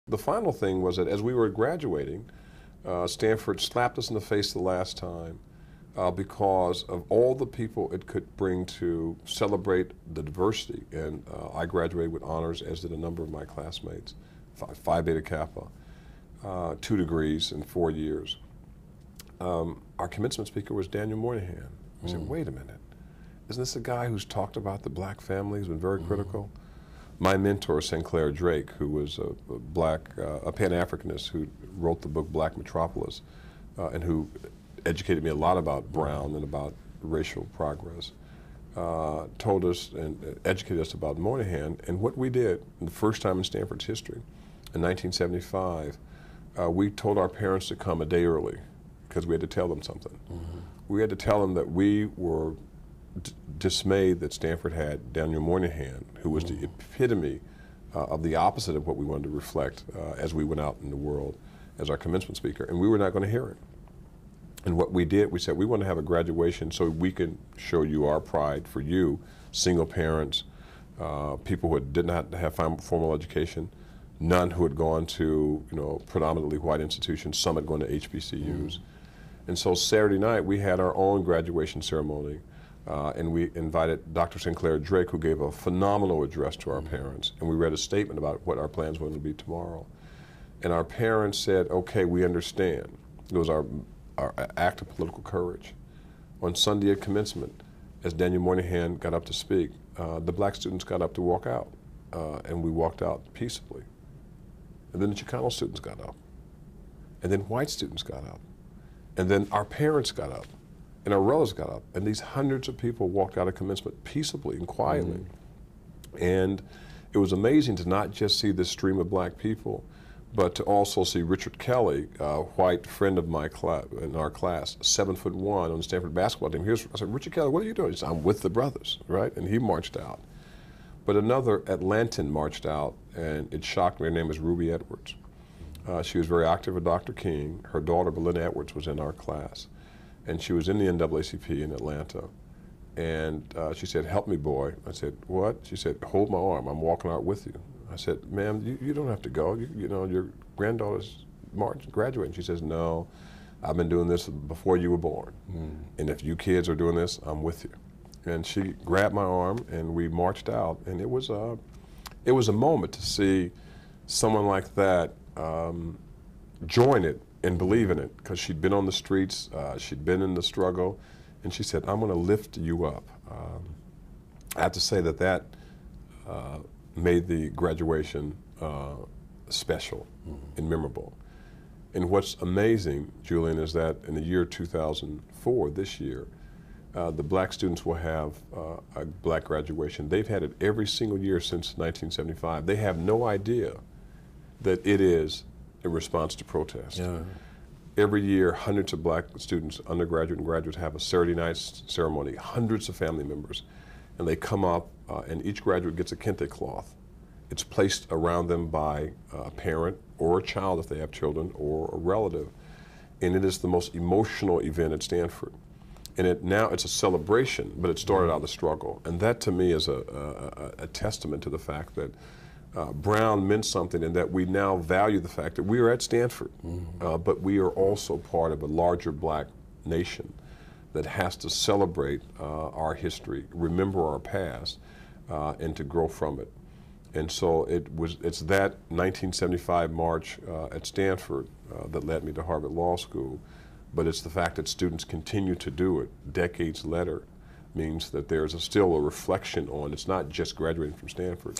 The final thing was that as we were graduating, Stanford slapped us in the face the last time because of all the people it could bring to celebrate the diversity. And I graduated with honors, as did a number of my classmates, Phi Beta Kappa, 2 degrees in 4 years. Our commencement speaker was Daniel Moynihan. We said, wait a minute, isn't this a guy who's talked about the black family, who's been very critical? My mentor, Sinclair Drake, who was a Pan-Africanist who wrote the book Black Metropolis, and who educated me a lot about Brown and about racial progress, told us and educated us about Moynihan. And what we did, the first time in Stanford's history, in 1975, we told our parents to come a day early because we had to tell them something. We had to tell them that we were dismayed that Stanford had Daniel Moynihan, who was the epitome of the opposite of what we wanted to reflect as we went out in the world as our commencement speaker, and we were not going to hear it. And what we did, we said, we want to have a graduation so we can show you our pride for you, single parents, people who did not have formal education, none who had gone to predominantly white institutions, some had gone to HBCUs. And so Saturday night we had our own graduation ceremony. And we invited Dr. Sinclair Drake, who gave a phenomenal address to our parents, and we read a statement about what our plans were going to be tomorrow. And our parents said, okay, we understand. It was our act of political courage. On Sunday at commencement, as Daniel Moynihan got up to speak, the black students got up to walk out, and we walked out peaceably. And then the Chicano students got up, and then white students got up, and then our parents got up. And our relatives got up, and these hundreds of people walked out of commencement peaceably and quietly. And it was amazing to not just see this stream of black people, but to also see Richard Kelly, a white friend of my in our class, 7'1" on the Stanford basketball team. I said, Richard Kelly, what are you doing? He said, I'm with the brothers, right? And he marched out. But another Atlantan marched out, and it shocked me. Her name was Ruby Edwards. She was very active with Dr. King. Her daughter, Belinda Edwards, was in our class. And she was in the NAACP in Atlanta. And she said, help me, boy. I said, what? She said, hold my arm. I'm walking out with you. I said, ma'am, you don't have to go. You know, your granddaughter's graduating. She says, no, I've been doing this before you were born. And if you kids are doing this, I'm with you. And she grabbed my arm, and we marched out. And it was a moment to see someone like that join it and believe in it, because she'd been on the streets, she'd been in the struggle, and she said, I'm going to lift you up. I have to say that made the graduation special and memorable. And what's amazing, Julian, is that in the year 2004, this year, the black students will have a black graduation. They've had it every single year since 1975. They have no idea that it is in response to protest. Every year, hundreds of black students, undergraduate and graduates, have a Saturday night ceremony, hundreds of family members, and they come up, and each graduate gets a kente cloth. It's placed around them by a parent or a child if they have children, or a relative, and it is the most emotional event at Stanford. And now it's a celebration, but it started out the struggle, and that to me is a testament to the fact that Brown meant something, and that we now value the fact that we are at Stanford, but we are also part of a larger black nation that has to celebrate our history, remember our past, and to grow from it. And so it's that 1975 march at Stanford that led me to Harvard Law School, but it's the fact that students continue to do it decades later means that there's still a reflection on, it's not just graduating from Stanford.